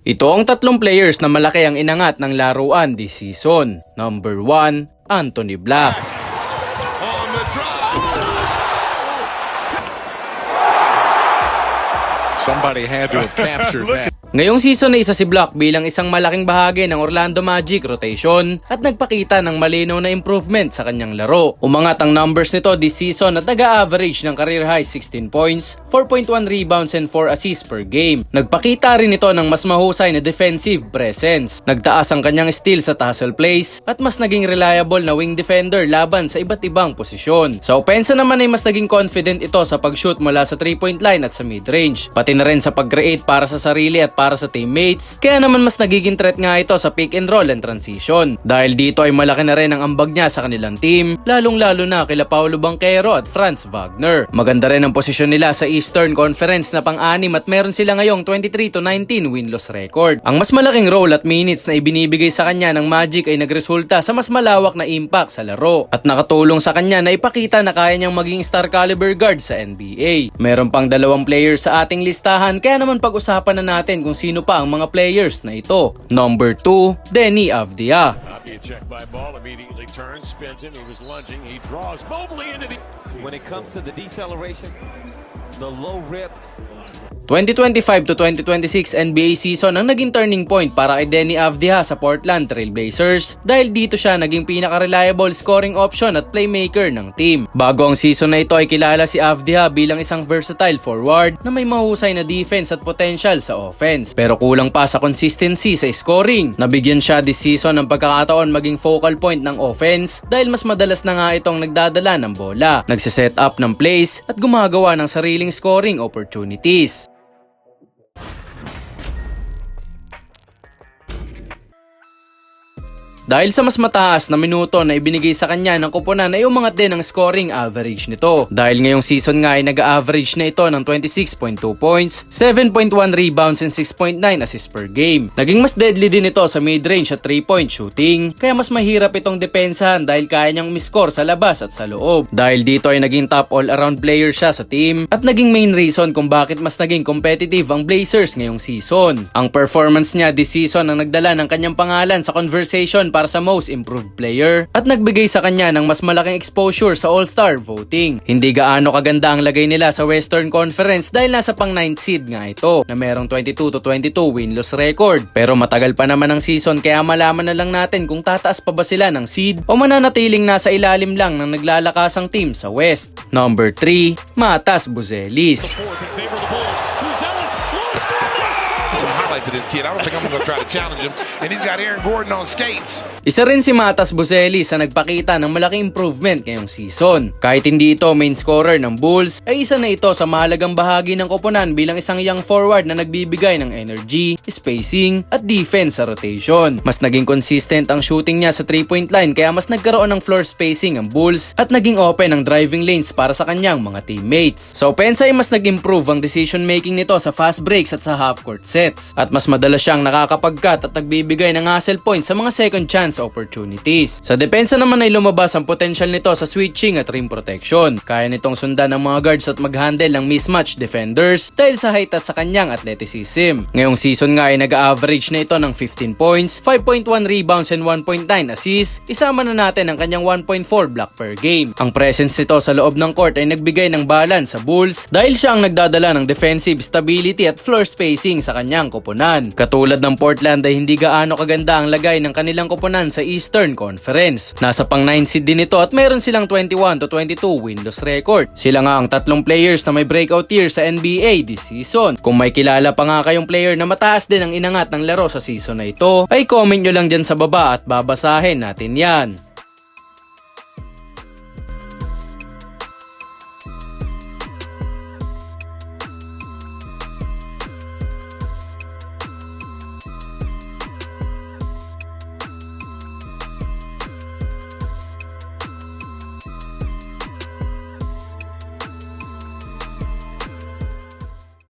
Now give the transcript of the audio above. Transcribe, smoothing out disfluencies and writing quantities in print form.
Ito ang tatlong players na malaki ang inangat ng laruan this season. Number 1, Anthony Black. Somebody had to have captured that. Ngayong season na isa si Black bilang isang malaking bahagi ng Orlando Magic rotation at nagpakita ng malinaw na improvement sa kanyang laro. Umangat ang numbers nito this season at nag-a-average ng career high 16 points, 4.1 rebounds and 4 assists per game. Nagpakita rin ito ng mas mahusay na defensive presence. Nagtaas ang kanyang steals at hustle plays at mas naging reliable na wing defender laban sa iba't ibang posisyon. Sa opensa naman ay mas naging confident ito sa pag-shoot mula sa 3-point line at sa mid-range, pati na rin sa pag-create para sa sarili at para sa teammates, kaya naman mas nagiging threat nga ito sa pick and roll and transition. Dahil dito ay malaki na rin ang ambag niya sa kanilang team, lalong-lalo na kila Paolo Banchero at Franz Wagner. Maganda rin ang posisyon nila sa Eastern Conference na pang-anim at meron sila ngayong 23-19 win-loss record. Ang mas malaking role at minutes na ibinibigay sa kanya ng Magic ay nagresulta sa mas malawak na impact sa laro at nakatulong sa kanya na ipakita na kaya niyang maging star caliber guard sa NBA. Meron pang dalawang players sa ating listahan, kaya naman pag-usapan na natin kung sino pa ang mga players na ito. Number 2, Deni Avdija. When it comes to the deceleration, the low rip, 2025 to 2026 NBA season ang naging turning point para kay Deni Avdija sa Portland Trail Blazers dahil dito siya naging pinaka-reliable scoring option at playmaker ng team. Bago ang season na ito ay kilala si Avdija bilang isang versatile forward na may mahusay na defense at potential sa offense. Pero kulang pa sa consistency sa scoring. Nabigyan siya this season ng pagkakataon maging focal point ng offense dahil mas madalas na nga itong nagdadala ng bola, nagsiset up ng plays at gumagawa ng sariling scoring opportunities. Dahil sa mas mataas na minuto na ibinigay sa kanya ng koponan ay umangat din ang scoring average nito. Dahil ngayong season nga ay nag-average na ito ng 26.2 points, 7.1 rebounds and 6.9 assists per game. Naging mas deadly din ito sa mid-range at 3-point shooting, kaya mas mahirap itong depensahan dahil kaya niyang miscore sa labas at sa loob. Dahil dito ay naging top all-around player siya sa team at naging main reason kung bakit mas naging competitive ang Blazers ngayong season. Ang performance niya this season ang nagdala ng kanyang pangalan sa conversation para sa most improved player at nagbigay sa kanya ng mas malaking exposure sa All-Star voting. Hindi gaano kaganda ang lagay nila sa Western Conference dahil nasa pang 9th seed nga ito na merong 22-22 win-loss record. Pero matagal pa naman ang season kaya malaman na lang natin kung tataas pa ba sila ng seed o mananatiling nasa ilalim lang ng naglalakasang team sa West. Number 3, Matas Buzelis. Some highlights of this kid. I don't think I'm going to try to challenge him. And he's got Aaron Gordon on skates. Isa rin si Matas Buzelis sa nagpakita ng malaking improvement ngayong season. Kahit hindi ito main scorer ng Bulls, ay isa na ito sa mahalagang bahagi ng koponan bilang isang young forward na nagbibigay ng energy, spacing, at defense sa rotation. Mas naging consistent ang shooting niya sa 3-point line kaya mas nagkaroon ng floor spacing ang Bulls at naging open ang driving lanes para sa kanyang mga teammates. Sa opensa ay mas nag-improve ang decision making nito sa fast breaks at sa half-court sets. At mas madalas siyang nakakapag-cut at nagbibigay ng hustle points sa mga second chance opportunities. Sa depensa naman ay lumabas ang potential nito sa switching at rim protection. Kaya nitong sundan ng mga guards at mag-handle ng mismatch defenders dahil sa height at sa kanyang athleticism. Ngayong season nga ay nag-average na ito ng 15 points, 5.1 rebounds and 1.9 assists. Isama na natin ang kanyang 1.4 block per game. Ang presence nito sa loob ng court ay nagbigay ng balance sa Bulls dahil siya ang nagdadala ng defensive stability at floor spacing sa kanyang koponan. Katulad ng Portland ay hindi gaano kaganda ang lagay ng kanilang koponan sa Eastern Conference. Nasa pang 9 seed din ito at meron silang 21-22 win-loss record. Sila nga ang tatlong players na may breakout year sa NBA this season. Kung may kilala pa nga kayong player na mataas din ang inangat ng laro sa season na ito, ay comment nyo lang dyan sa baba at babasahin natin yan.